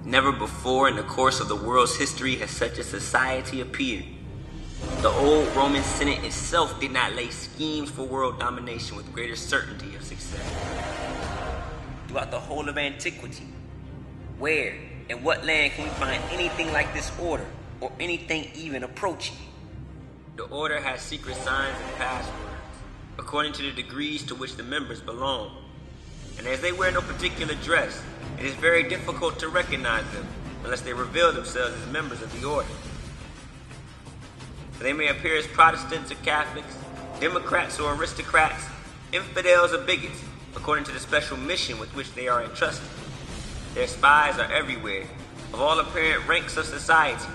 Never before in the course of the world's history has such a society appeared. The old Roman Senate itself did not lay schemes for world domination with greater certainty of success. Throughout the whole of antiquity, where and what land can we find anything like this order, or anything even approaching? The order has secret signs and passwords, according to the degrees to which the members belong. And as they wear no particular dress, it is very difficult to recognize them unless they reveal themselves as members of the order. They may appear as Protestants or Catholics, Democrats or aristocrats, infidels or bigots, according to the special mission with which they are entrusted. Their spies are everywhere, of all apparent ranks of society.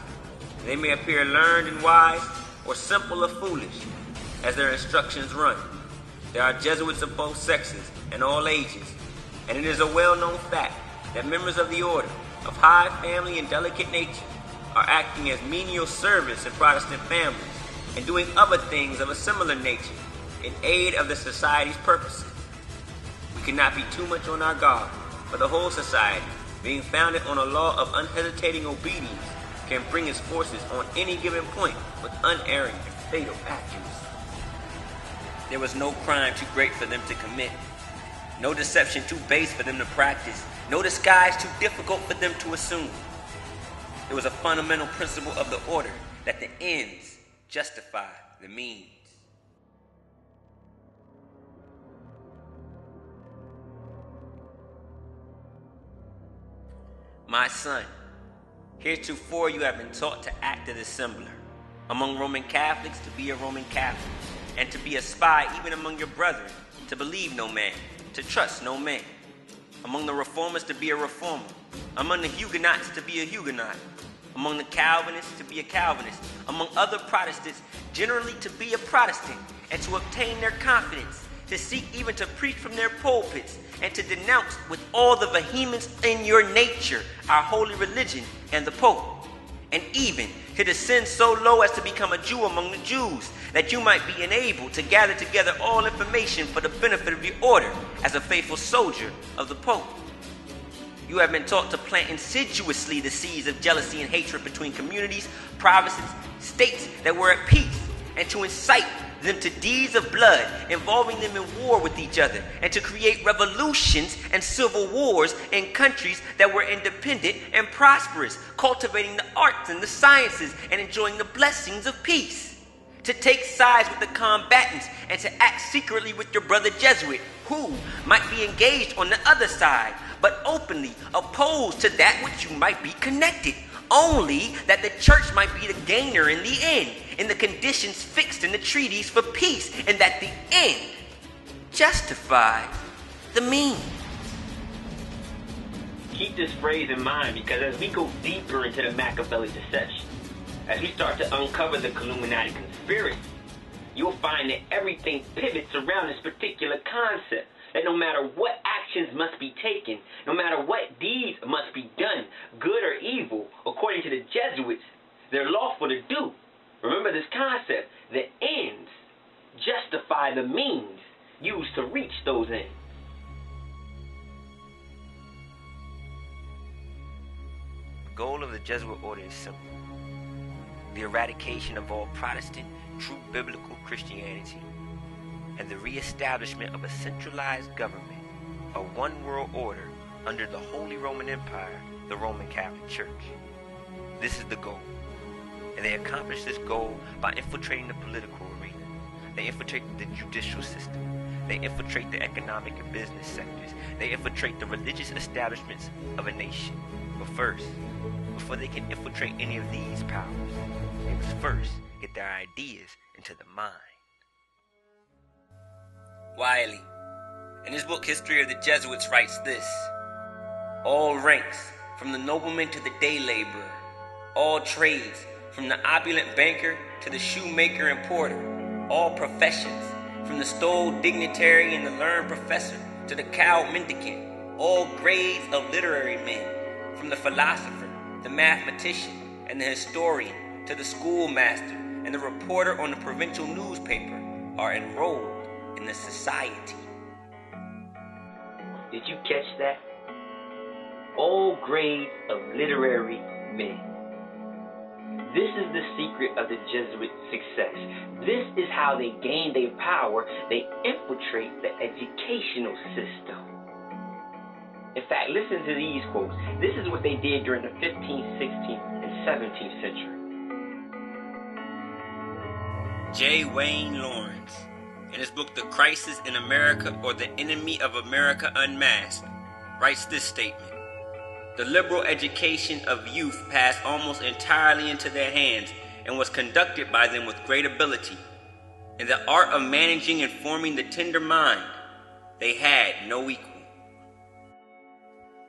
They may appear learned and wise, or simple or foolish, as their instructions run. There are Jesuits of both sexes and all ages, and it is a well-known fact that members of the order, of high family and delicate nature, are acting as menial servants in Protestant families and doing other things of a similar nature in aid of the society's purposes. We cannot be too much on our guard, for the whole society, being founded on a law of unhesitating obedience, can bring its forces on any given point with unerring and fatal accuracy. There was no crime too great for them to commit, no deception too base for them to practice, no disguise too difficult for them to assume. It was a fundamental principle of the order that the ends justify the means. My son, heretofore you have been taught to act a dissembler, among Roman Catholics to be a Roman Catholic, and to be a spy even among your brethren, to believe no man, to trust no man. Among the Reformers to be a Reformer, among the Huguenots to be a Huguenot, among the Calvinists to be a Calvinist, among other Protestants generally to be a Protestant, and to obtain their confidence, to seek even to preach from their pulpits, and to denounce with all the vehemence in your nature our holy religion and the Pope, and even to descend so low as to become a Jew among the Jews, that you might be enabled to gather together all information for the benefit of your order as a faithful soldier of the Pope. You have been taught to plant insidiously the seeds of jealousy and hatred between communities, provinces, states that were at peace, and to incite them to deeds of blood, involving them in war with each other, and to create revolutions and civil wars in countries that were independent and prosperous, cultivating the arts and the sciences and enjoying the blessings of peace. To take sides with the combatants and to act secretly with your brother Jesuit, who might be engaged on the other side, but openly opposed to that which you might be connected, only that the church might be the gainer in the end, in the conditions fixed in the treaties for peace, and that the end justifies the means. Keep this phrase in mind, because as we go deeper into the Makaveli Deception, as we start to uncover the Illuminati conspiracy, you'll find that everything pivots around this particular concept. That no matter what actions must be taken, no matter what deeds must be done, good or evil, according to the Jesuits, they're lawful to do. Remember this concept, the ends justify the means used to reach those ends. The goal of the Jesuit order is simple: the eradication of all Protestant, true biblical Christianity, and the re-establishment of a centralized government, a one-world order under the Holy Roman Empire, the Roman Catholic Church. This is the goal, and they accomplish this goal by infiltrating the political arena. They infiltrate the judicial system. They infiltrate the economic and business sectors. They infiltrate the religious establishments of a nation. But first, before they can infiltrate any of these powers, they must first get their ideas into the mind. Wiley, in his book History of the Jesuits, writes this: all ranks, from the nobleman to the day laborer, all trades, from the opulent banker to the shoemaker and porter, all professions, from the stoled dignitary and the learned professor to the cowed mendicant, all grades of literary men, from the philosopher, the mathematician, and the historian to the schoolmaster and the reporter on the provincial newspaper, are enrolled in the society. Did you catch that? All grades of literary men. This is the secret of the Jesuit success. This is how they gain their power. They infiltrate the educational system. In fact, listen to these quotes. This is what they did during the 15th, 16th, and 17th century. J. Wayne Lawrence, in his book The Crisis in America, or The Enemy of America Unmasked, writes this statement: "The liberal education of youth passed almost entirely into their hands and was conducted by them with great ability. In the art of managing and forming the tender mind, they had no equal."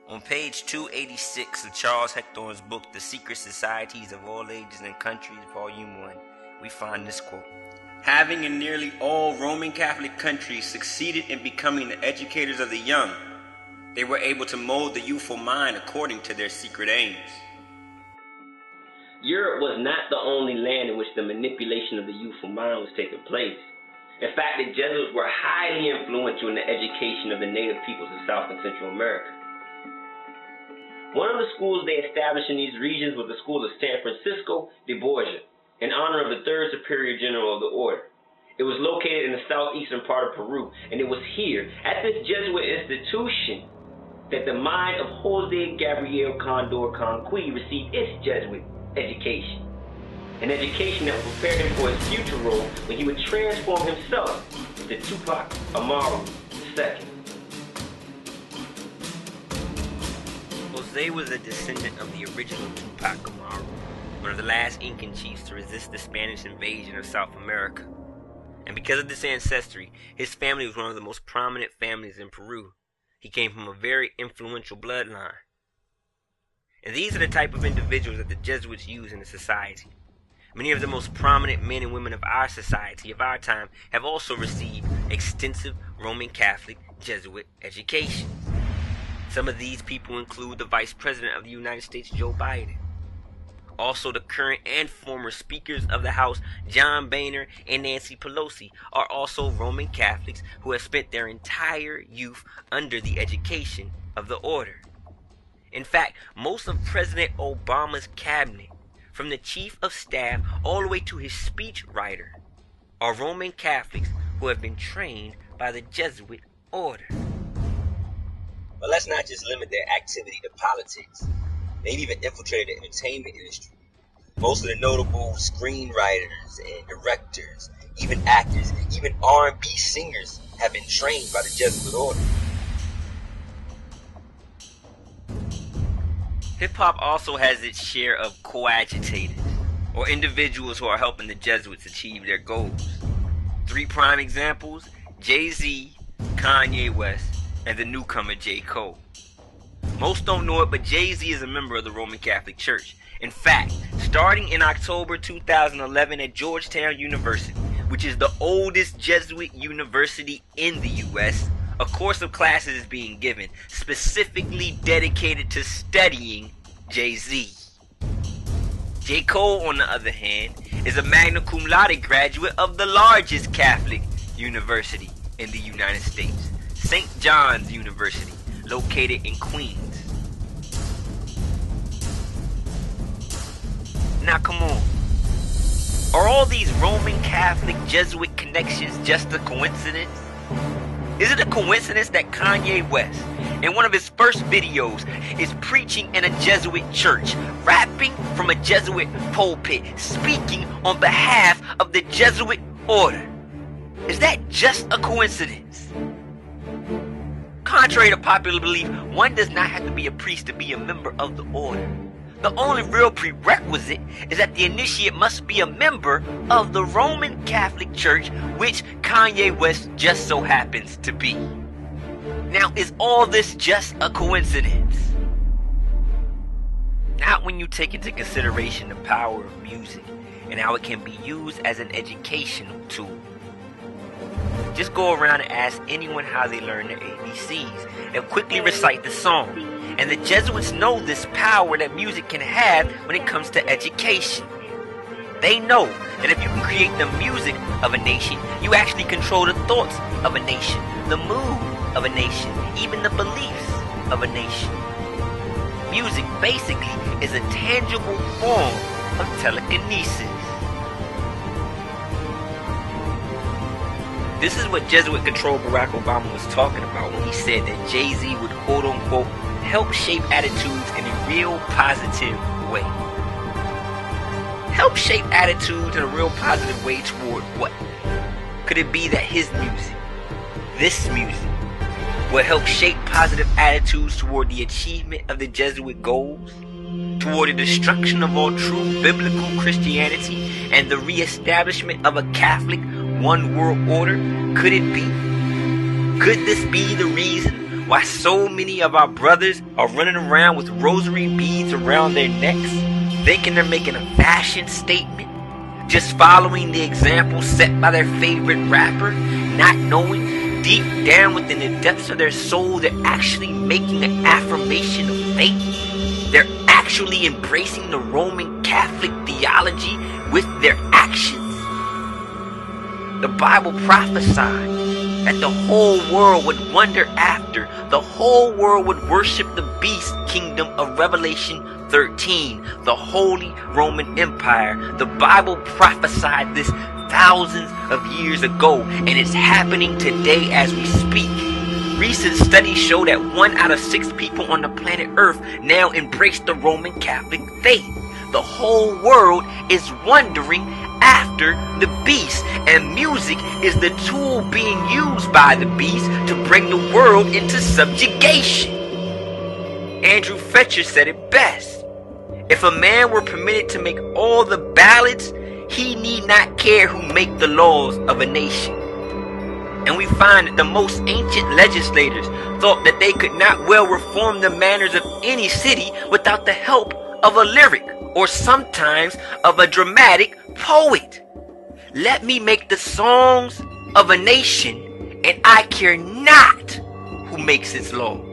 On page 286 of Charles Hector's book, The Secret Societies of All Ages and Countries, Volume 1, we find this quote: "Having in nearly all Roman Catholic countries succeeded in becoming the educators of the young, they were able to mold the youthful mind according to their secret aims." Europe was not the only land in which the manipulation of the youthful mind was taking place. In fact, the Jesuits were highly influential in the education of the native peoples of South and Central America. One of the schools they established in these regions was the School of San Francisco de Borja, in honor of the third superior general of the order. It was located in the southeastern part of Peru, and it was here, at this Jesuit institution, that the mind of Jose Gabriel Condor Conqui received its Jesuit education. An education that would prepare him for his future role when he would transform himself into Tupac Amaru Shakur. Jose was a descendant of the original Tupac Amaru, one of the last Incan chiefs to resist the Spanish invasion of South America. And because of this ancestry, his family was one of the most prominent families in Peru. He came from a very influential bloodline. And these are the type of individuals that the Jesuits use in the society. Many of the most prominent men and women of our society, of our time, have also received extensive Roman Catholic Jesuit education. Some of these people include the Vice President of the United States, Joe Biden. Also, the current and former Speakers of the House, John Boehner and Nancy Pelosi, are also Roman Catholics who have spent their entire youth under the education of the order. In fact, most of President Obama's cabinet, from the Chief of Staff all the way to his speechwriter, are Roman Catholics who have been trained by the Jesuit order. But let's not just limit their activity to politics. They've even infiltrated the entertainment industry. Most of the notable screenwriters and directors, even actors, even R&B singers have been trained by the Jesuit order. Hip-hop also has its share of coadjutors, or individuals who are helping the Jesuits achieve their goals. 3 prime examples: Jay-Z, Kanye West, and the newcomer J. Cole. Most don't know it, but Jay-Z is a member of the Roman Catholic Church. In fact, starting in October 2011 at Georgetown University, which is the oldest Jesuit university in the U.S., a course of classes is being given specifically dedicated to studying Jay-Z. J. Cole, on the other hand, is a magna cum laude graduate of the largest Catholic university in the United States, St. John's University, located in Queens. Now come on. Are all these Roman Catholic Jesuit connections just a coincidence? Is it a coincidence that Kanye West, in one of his first videos, is preaching in a Jesuit church, rapping from a Jesuit pulpit, speaking on behalf of the Jesuit order? Is that just a coincidence? Contrary to popular belief, one does not have to be a priest to be a member of the order. The only real prerequisite is that the initiate must be a member of the Roman Catholic Church, which Kanye West just so happens to be. Now, is all this just a coincidence? Not when you take into consideration the power of music and how it can be used as an educational tool. Just go around and ask anyone how they learn their ABCs and quickly recite the song. And the Jesuits know this power that music can have when it comes to education. They know that if you can create the music of a nation, you actually control the thoughts of a nation, the mood of a nation, even the beliefs of a nation. Music basically is a tangible form of telekinesis. This is what Jesuit-controlled Barack Obama was talking about when he said that Jay-Z would quote-unquote help shape attitudes in a real positive way. Help shape attitudes in a real positive way toward what? Could it be that his music, this music, will help shape positive attitudes toward the achievement of the Jesuit goals? Toward the destruction of all true biblical Christianity and the reestablishment of a Catholic one world order? Could it be? Could this be the reason why so many of our brothers are running around with rosary beads around their necks, thinking they're making a fashion statement, just following the example set by their favorite rapper, not knowing deep down within the depths of their soul they're actually making an affirmation of faith? They're actually embracing the Roman Catholic theology with their actions. The Bible prophesied that the whole world would wonder after, the whole world would worship the beast kingdom of Revelation 13, the Holy Roman Empire. The Bible prophesied this thousands of years ago, and it's happening today as we speak. Recent studies show that 1 out of 6 people on the planet Earth now embrace the Roman Catholic faith. The whole world is wondering after the beast, and music is the tool being used by the beast to bring the world into subjugation. Andrew Fletcher said it best. If a man were permitted to make all the ballads, he need not care who make the laws of a nation. And we find that the most ancient legislators thought that they could not well reform the manners of any city without the help of a lyric, or sometimes of a dramatic poet. Let me make the songs of a nation, and I care not who makes its law. You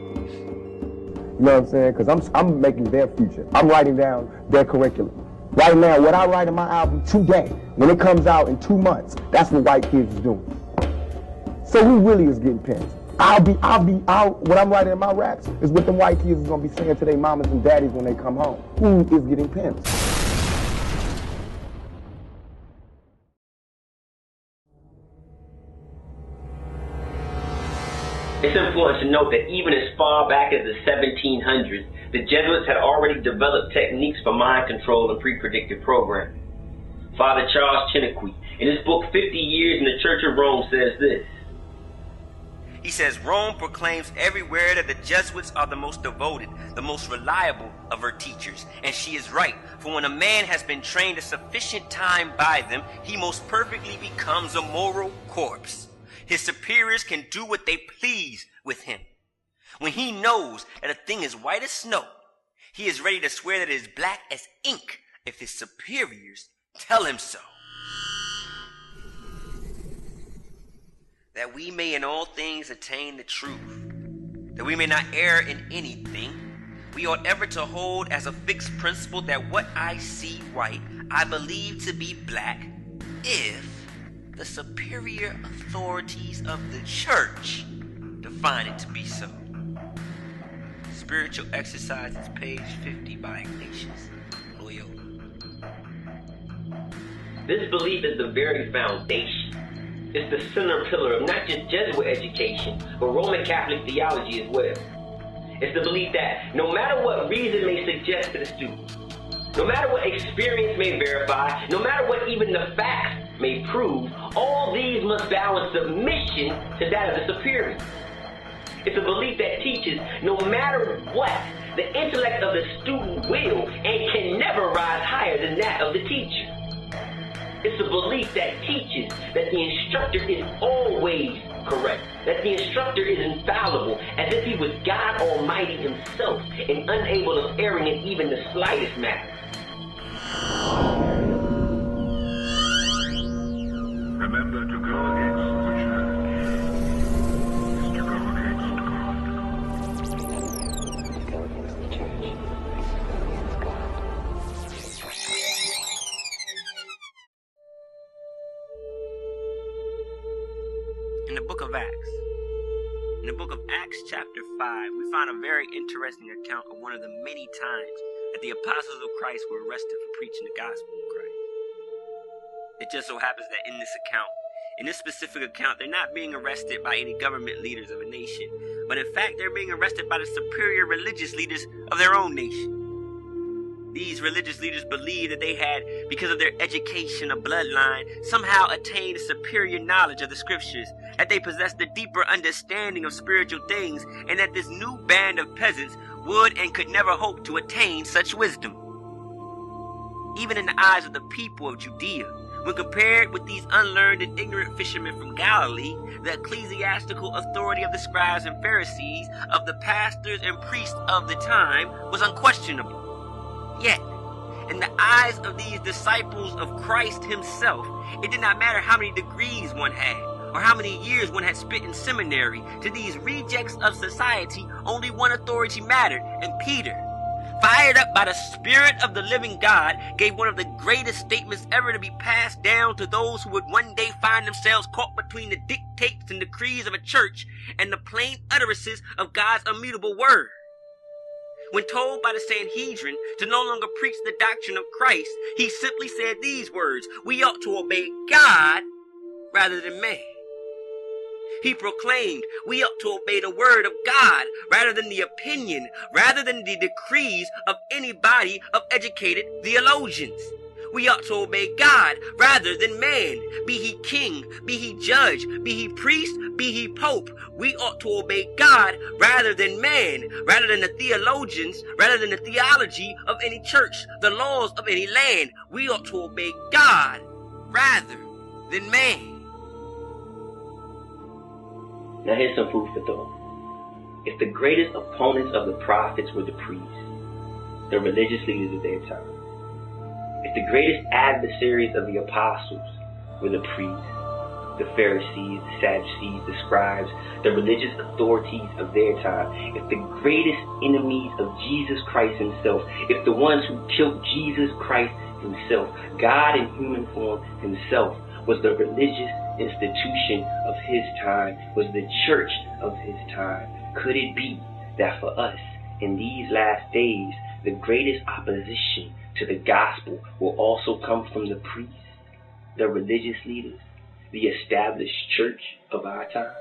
know what I'm saying? Because I'm making their future. I'm writing down their curriculum. Right now, what I write in my album today, when it comes out in 2 months, that's what white kids is doing. So who really is getting pimped? What I'm writing in my raps is what the white kids is gonna be saying to their mamas and daddies when they come home. Who is getting pimped? It's important to note that even as far back as the 1700s, the Jesuits had already developed techniques for mind control and pre-predictive programming. Father Charles Chiniquy, in his book 50 Years in the Church of Rome, says this. He says, Rome proclaims everywhere that the Jesuits are the most devoted, the most reliable of her teachers. And she is right, for when a man has been trained a sufficient time by them, he most perfectly becomes a moral corpse. His superiors can do what they please with him. When he knows that a thing is white as snow, he is ready to swear that it is black as ink if his superiors tell him so. That we may in all things attain the truth, that we may not err in anything, we ought ever to hold as a fixed principle that what I see white, I believe to be black, if the superior authorities of the church define it to be so. Spiritual Exercises, page 50 by Ignatius Loyola. This belief is the very foundation. It's the center pillar of not just Jesuit education, but Roman Catholic theology as well. It's the belief that no matter what reason may suggest to the student, no matter what experience may verify, no matter what even the facts may prove, all these must balance submission to that of the superior. It's a belief that teaches no matter what, the intellect of the student will and can never rise higher than that of the teacher. It's a belief that teaches that the instructor is always correct, that the instructor is infallible, as if he was God Almighty himself and unable of erring in even the slightest matter. Remember to go against the church is to go against God. Go against the church. Go against God. in the book of Acts. In the book of Acts chapter 5, we find a very interesting account of one of the many times that the apostles of Christ were arrested for preaching the gospel of Christ. It just so happens that in this specific account, they're not being arrested by any government leaders of a nation, but in fact, they're being arrested by the superior religious leaders of their own nation. These religious leaders believed that they had, because of their education or bloodline, somehow attained superior knowledge of the scriptures, that they possessed a deeper understanding of spiritual things, and that this new band of peasants would and could never hope to attain such wisdom. Even in the eyes of the people of Judea, when compared with these unlearned and ignorant fishermen from Galilee, the ecclesiastical authority of the scribes and Pharisees, of the pastors and priests of the time, was unquestionable. Yet, in the eyes of these disciples of Christ himself, it did not matter how many degrees one had, or how many years one had spent in seminary. To these rejects of society, only one authority mattered, and Peter, fired up by the Spirit of the living God, gave one of the greatest statements ever to be passed down to those who would one day find themselves caught between the dictates and decrees of a church and the plain utterances of God's immutable word. When told by the Sanhedrin to no longer preach the doctrine of Christ, he simply said these words: we ought to obey God rather than man. He proclaimed we ought to obey the word of God rather than the opinion, rather than the decrees of any body of educated theologians. We ought to obey God rather than man. Be he king, be he judge, be he priest, be he pope. We ought to obey God rather than man, rather than the theologians, rather than the theology of any church, the laws of any land. We ought to obey God rather than man. Now here's some food for thought. If the greatest opponents of the prophets were the priests, the religious leaders of their time, if the greatest adversaries of the apostles were the priests, the Pharisees, the Sadducees, the scribes, the religious authorities of their time, if the greatest enemies of Jesus Christ himself, if the ones who killed Jesus Christ himself, God in human form himself, was the religious institution of his time, was the church of his time, could it be that for us in these last days, the greatest opposition to the gospel will also come from the priests, the religious leaders, the established church of our time?